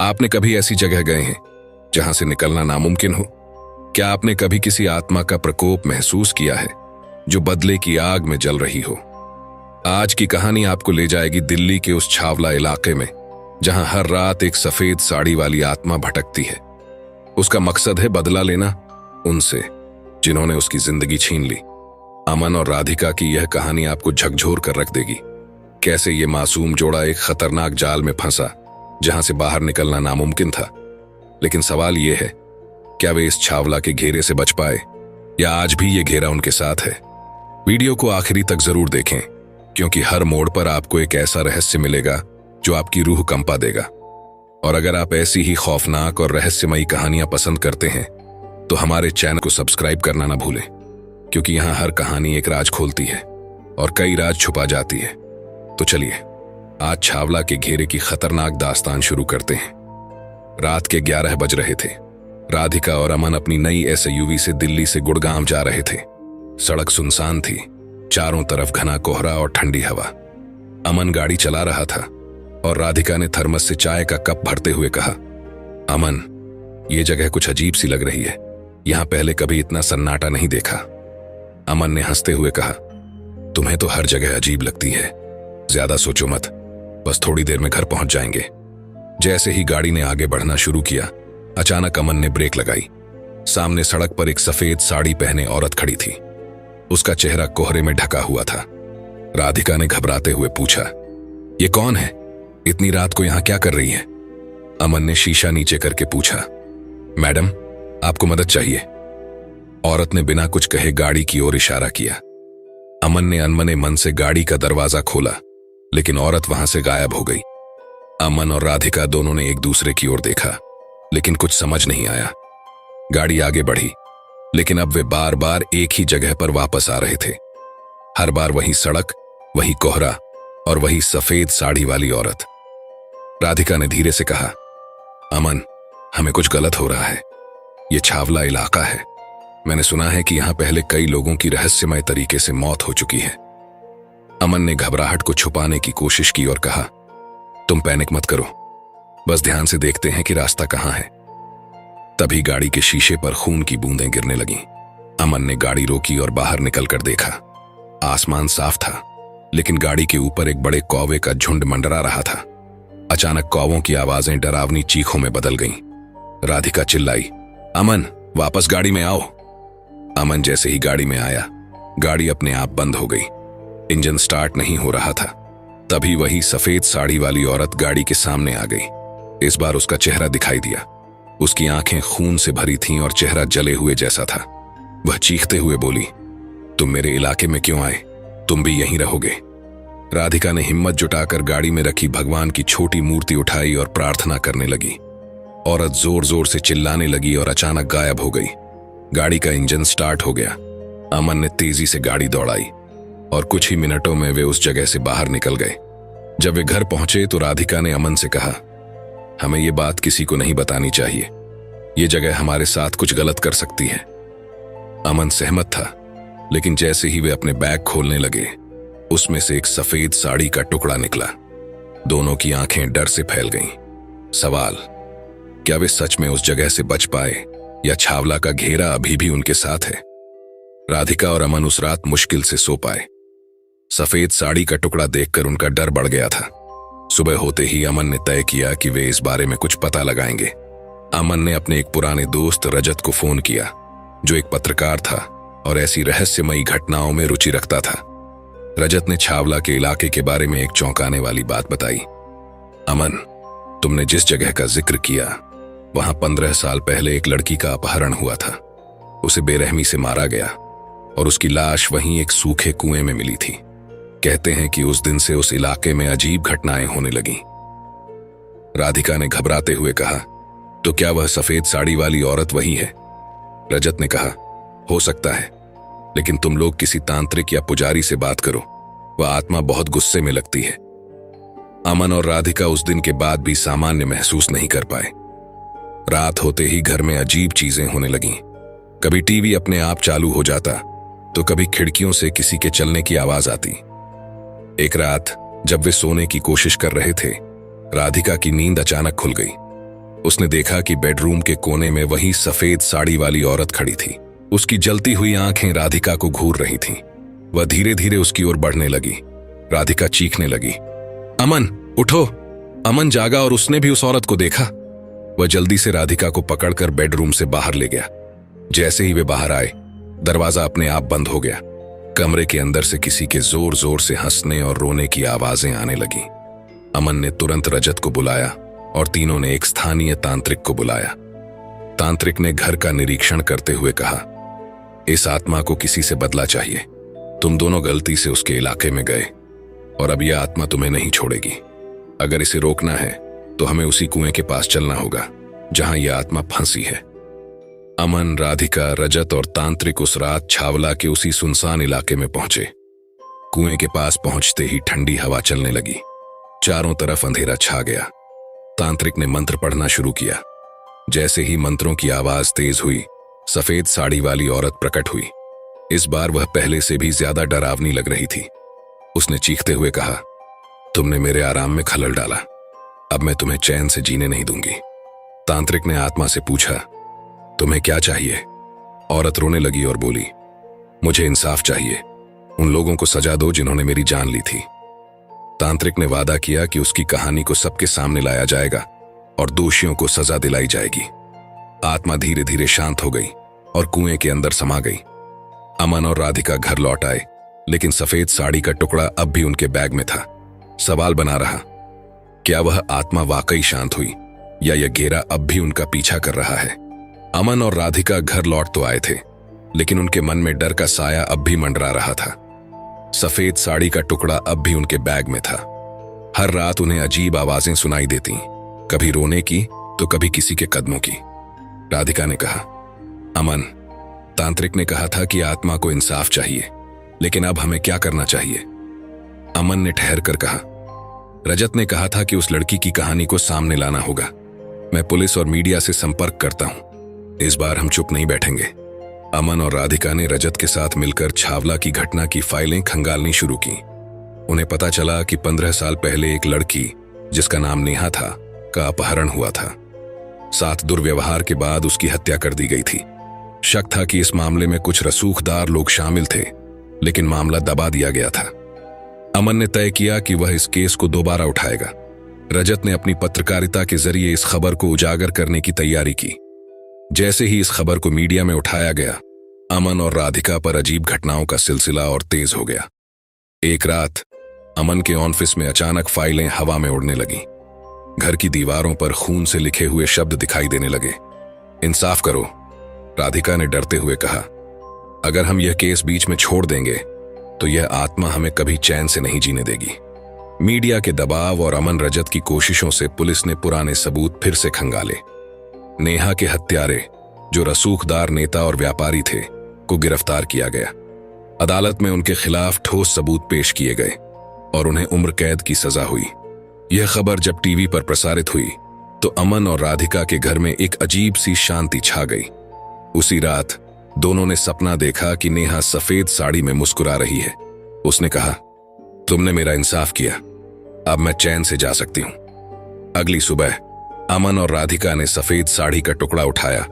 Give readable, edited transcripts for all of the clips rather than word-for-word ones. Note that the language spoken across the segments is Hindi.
आपने कभी ऐसी जगह गए हैं जहां से निकलना नामुमकिन हो? क्या आपने कभी किसी आत्मा का प्रकोप महसूस किया है जो बदले की आग में जल रही हो? आज की कहानी आपको ले जाएगी दिल्ली के उस छावला इलाके में जहां हर रात एक सफेद साड़ी वाली आत्मा भटकती है। उसका मकसद है बदला लेना उनसे जिन्होंने उसकी जिंदगी छीन ली। अमन और राधिका की यह कहानी आपको झकझोर कर रख देगी। कैसे ये मासूम जोड़ा एक खतरनाक जाल में फंसा जहां से बाहर निकलना नामुमकिन था। लेकिन सवाल यह है, क्या वे इस छावला के घेरे से बच पाए या आज भी ये घेरा उनके साथ है? वीडियो को आखिरी तक जरूर देखें, क्योंकि हर मोड़ पर आपको एक ऐसा रहस्य मिलेगा जो आपकी रूह कंपा देगा। और अगर आप ऐसी ही खौफनाक और रहस्यमयी कहानियां पसंद करते हैं तो हमारे चैनल को सब्सक्राइब करना ना भूलें, क्योंकि यहां हर कहानी एक राज खोलती है और कई राज छुपा जाती है। तो चलिए आज छावला के घेरे की खतरनाक दास्तान शुरू करते हैं। रात के 11 बज रहे थे। राधिका और अमन अपनी नई SUV से दिल्ली से गुड़गांव जा रहे थे। सड़क सुनसान थी, चारों तरफ घना कोहरा और ठंडी हवा। अमन गाड़ी चला रहा था और राधिका ने थर्मस से चाय का कप भरते हुए कहा, अमन, ये जगह कुछ अजीब सी लग रही है। यहां पहले कभी इतना सन्नाटा नहीं देखा। अमन ने हंसते हुए कहा, तुम्हें तो हर जगह अजीब लगती है, ज्यादा सोचो मत, बस थोड़ी देर में घर पहुंच जाएंगे। जैसे ही गाड़ी ने आगे बढ़ना शुरू किया, अचानक अमन ने ब्रेक लगाई। सामने सड़क पर एक सफेद साड़ी पहने औरत खड़ी थी। उसका चेहरा कोहरे में ढका हुआ था। राधिका ने घबराते हुए पूछा, ये कौन है? इतनी रात को यहां क्या कर रही है? अमन ने शीशा नीचे करके पूछा, मैडम, आपको मदद चाहिए? औरत ने बिना कुछ कहे गाड़ी की ओर इशारा किया। अमन ने अनमने मन से गाड़ी का दरवाजा खोला, लेकिन औरत वहां से गायब हो गई। अमन और राधिका दोनों ने एक दूसरे की ओर देखा, लेकिन कुछ समझ नहीं आया। गाड़ी आगे बढ़ी, लेकिन अब वे बार बार एक ही जगह पर वापस आ रहे थे। हर बार वही सड़क, वही कोहरा और वही सफेद साड़ी वाली औरत। राधिका ने धीरे से कहा, अमन, हमें कुछ गलत हो रहा है। ये छावला इलाका है। मैंने सुना है कि यहां पहले कई लोगों की रहस्यमय तरीके से मौत हो चुकी है। अमन ने घबराहट को छुपाने की कोशिश की और कहा, तुम पैनिक मत करो, बस ध्यान से देखते हैं कि रास्ता कहां है। तभी गाड़ी के शीशे पर खून की बूंदें गिरने लगीं। अमन ने गाड़ी रोकी और बाहर निकलकर देखा। आसमान साफ था, लेकिन गाड़ी के ऊपर एक बड़े कौवे का झुंड मंडरा रहा था। अचानक कौवों की आवाजें डरावनी चीखों में बदल गईं। राधिका चिल्लाई, अमन, वापस गाड़ी में आओ। अमन जैसे ही गाड़ी में आया, गाड़ी अपने आप बंद हो गई। इंजन स्टार्ट नहीं हो रहा था। तभी वही सफेद साड़ी वाली औरत गाड़ी के सामने आ गई। इस बार उसका चेहरा दिखाई दिया। उसकी आंखें खून से भरी थीं और चेहरा जले हुए जैसा था। वह चीखते हुए बोली, तुम मेरे इलाके में क्यों आए? तुम भी यहीं रहोगे? राधिका ने हिम्मत जुटाकर गाड़ी में रखी भगवान की छोटी मूर्ति उठाई और प्रार्थना करने लगी। औरत जोर जोर से चिल्लाने लगी और अचानक गायब हो गई। गाड़ी का इंजन स्टार्ट हो गया। अमन ने तेजी से गाड़ी दौड़ाई और कुछ ही मिनटों में वे उस जगह से बाहर निकल गए। जब वे घर पहुंचे तो राधिका ने अमन से कहा, हमें ये बात किसी को नहीं बतानी चाहिए। ये जगह हमारे साथ कुछ गलत कर सकती है। अमन सहमत था, लेकिन जैसे ही वे अपने बैग खोलने लगे, उसमें से एक सफेद साड़ी का टुकड़ा निकला। दोनों की आंखें डर से फैल गईं। सवाल, क्या वे सच में उस जगह से बच पाए या छावला का घेरा अभी भी उनके साथ है? राधिका और अमन उस रात मुश्किल से सो पाए। सफेद साड़ी का टुकड़ा देखकर उनका डर बढ़ गया था। सुबह होते ही अमन ने तय किया कि वे इस बारे में कुछ पता लगाएंगे। अमन ने अपने एक पुराने दोस्त रजत को फोन किया, जो एक पत्रकार था और ऐसी रहस्यमयी घटनाओं में रुचि रखता था। रजत ने छावला के इलाके के बारे में एक चौंकाने वाली बात बताई। अमन, तुमने जिस जगह का जिक्र किया, वहां 15 साल पहले एक लड़की का अपहरण हुआ था। उसे बेरहमी से मारा गया और उसकी लाश वहीं एक सूखे कुएं में मिली थी। कहते हैं कि उस दिन से उस इलाके में अजीब घटनाएं होने लगीं। राधिका ने घबराते हुए कहा, तो क्या वह सफेद साड़ी वाली औरत वही है? रजत ने कहा, हो सकता है, लेकिन तुम लोग किसी तांत्रिक या पुजारी से बात करो, वह आत्मा बहुत गुस्से में लगती है। अमन और राधिका उस दिन के बाद भी सामान्य महसूस नहीं कर पाए। रात होते ही घर में अजीब चीजें होने लगीं। कभी टीवी अपने आप चालू हो जाता, तो कभी खिड़कियों से किसी के चलने की आवाज आती। एक रात जब वे सोने की कोशिश कर रहे थे, राधिका की नींद अचानक खुल गई। उसने देखा कि बेडरूम के कोने में वही सफेद साड़ी वाली औरत खड़ी थी। उसकी जलती हुई आंखें राधिका को घूर रही थीं। वह धीरे धीरे उसकी ओर बढ़ने लगी। राधिका चीखने लगी, अमन उठो। अमन जागा और उसने भी उस औरत को देखा। वह जल्दी से राधिका को पकड़कर बेडरूम से बाहर ले गया। जैसे ही वे बाहर आए, दरवाजा अपने आप बंद हो गया। कमरे के अंदर से किसी के जोर जोर से हंसने और रोने की आवाजें आने लगी। अमन ने तुरंत रजत को बुलाया और तीनों ने एक स्थानीय तांत्रिक को बुलाया। तांत्रिक ने घर का निरीक्षण करते हुए कहा, इस आत्मा को किसी से बदला चाहिए। तुम दोनों गलती से उसके इलाके में गए और अब यह आत्मा तुम्हें नहीं छोड़ेगी। अगर इसे रोकना है तो हमें उसी कुएं के पास चलना होगा जहां यह आत्मा फंसी है। अमन, राधिका, रजत और तांत्रिक उस रात छावला के उसी सुनसान इलाके में पहुंचे। कुएं के पास पहुंचते ही ठंडी हवा चलने लगी। चारों तरफ अंधेरा छा गया। तांत्रिक ने मंत्र पढ़ना शुरू किया। जैसे ही मंत्रों की आवाज तेज हुई, सफेद साड़ी वाली औरत प्रकट हुई। इस बार वह पहले से भी ज्यादा डरावनी लग रही थी। उसने चीखते हुए कहा, तुमने मेरे आराम में खलल डाला। अब मैं तुम्हें चैन से जीने नहीं दूंगी। तांत्रिक ने आत्मा से पूछा, तुम्हें क्या चाहिए? औरत रोने लगी और बोली, मुझे इंसाफ चाहिए। उन लोगों को सजा दो जिन्होंने मेरी जान ली थी। तांत्रिक ने वादा किया कि उसकी कहानी को सबके सामने लाया जाएगा और दोषियों को सजा दिलाई जाएगी। आत्मा धीरे धीरे शांत हो गई और कुएं के अंदर समा गई। अमन और राधिका घर लौट आए, लेकिन सफेद साड़ी का टुकड़ा अब भी उनके बैग में था। सवाल बना रहा, क्या वह आत्मा वाकई शांत हुई या यह घेरा अब भी उनका पीछा कर रहा है? अमन और राधिका घर लौट तो आए थे, लेकिन उनके मन में डर का साया अब भी मंडरा रहा था। सफेद साड़ी का टुकड़ा अब भी उनके बैग में था। हर रात उन्हें अजीब आवाजें सुनाई देती, कभी रोने की तो कभी किसी के कदमों की। राधिका ने कहा, अमन, तांत्रिक ने कहा था कि आत्मा को इंसाफ चाहिए, लेकिन अब हमें क्या करना चाहिए? अमन ने ठहर कर कहा, रजत ने कहा था कि उस लड़की की कहानी को सामने लाना होगा। मैं पुलिस और मीडिया से संपर्क करता हूं। इस बार हम चुप नहीं बैठेंगे। अमन और राधिका ने रजत के साथ मिलकर छावला की घटना की फाइलें खंगालनी शुरू की। उन्हें पता चला कि 15 साल पहले एक लड़की, जिसका नाम नेहा था, का अपहरण हुआ था। साथ दुर्व्यवहार के बाद उसकी हत्या कर दी गई थी। शक था कि इस मामले में कुछ रसूखदार लोग शामिल थे, लेकिन मामला दबा दिया गया था। अमन ने तय किया कि वह इस केस को दोबारा उठाएगा। रजत ने अपनी पत्रकारिता के जरिए इस खबर को उजागर करने की तैयारी की। जैसे ही इस खबर को मीडिया में उठाया गया, अमन और राधिका पर अजीब घटनाओं का सिलसिला और तेज हो गया। एक रात अमन के ऑफिस में अचानक फाइलें हवा में उड़ने लगीं। घर की दीवारों पर खून से लिखे हुए शब्द दिखाई देने लगे। इंसाफ करो, राधिका ने डरते हुए कहा। अगर हम यह केस बीच में छोड़ देंगे तो यह आत्मा हमें कभी चैन से नहीं जीने देगी। मीडिया के दबाव और अमन रजत की कोशिशों से पुलिस ने पुराने सबूत फिर से खंगाले। नेहा के हत्यारे, जो रसूखदार नेता और व्यापारी थे, को गिरफ्तार किया गया। अदालत में उनके खिलाफ ठोस सबूत पेश किए गए और उन्हें उम्र कैद की सजा हुई। यह खबर जब टीवी पर प्रसारित हुई तो अमन और राधिका के घर में एक अजीब सी शांति छा गई। उसी रात दोनों ने सपना देखा कि नेहा सफेद साड़ी में मुस्कुरा रही है। उसने कहा, तुमने मेरा इंसाफ किया, अब मैं चैन से जा सकती हूं। अगली सुबह अमन और राधिका ने सफेद साड़ी का टुकड़ा उठाया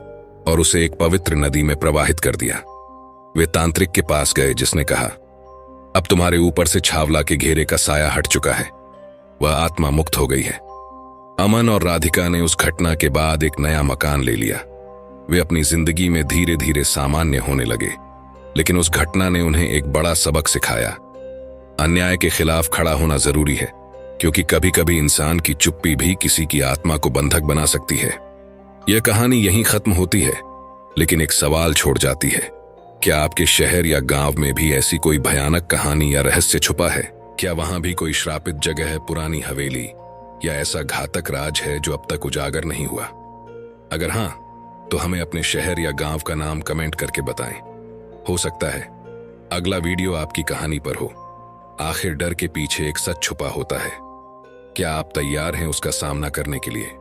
और उसे एक पवित्र नदी में प्रवाहित कर दिया। वे तांत्रिक के पास गए, जिसने कहा, अब तुम्हारे ऊपर से छावला के घेरे का साया हट चुका है, वह आत्मा मुक्त हो गई है। अमन और राधिका ने उस घटना के बाद एक नया मकान ले लिया। वे अपनी जिंदगी में धीरे धीरे सामान्य होने लगे, लेकिन उस घटना ने उन्हें एक बड़ा सबक सिखाया। अन्याय के खिलाफ खड़ा होना जरूरी है, क्योंकि कभी कभी इंसान की चुप्पी भी किसी की आत्मा को बंधक बना सकती है। यह कहानी यहीं खत्म होती है, लेकिन एक सवाल छोड़ जाती है, क्या आपके शहर या गांव में भी ऐसी कोई भयानक कहानी या रहस्य छुपा है? क्या वहां भी कोई श्रापित जगह है, पुरानी हवेली या ऐसा घातक राज है जो अब तक उजागर नहीं हुआ? अगर हाँ, तो हमें अपने शहर या गांव का नाम कमेंट करके बताएं। हो सकता है अगला वीडियो आपकी कहानी पर हो। आखिर डर के पीछे एक सच छुपा होता है। क्या आप तैयार हैं उसका सामना करने के लिए?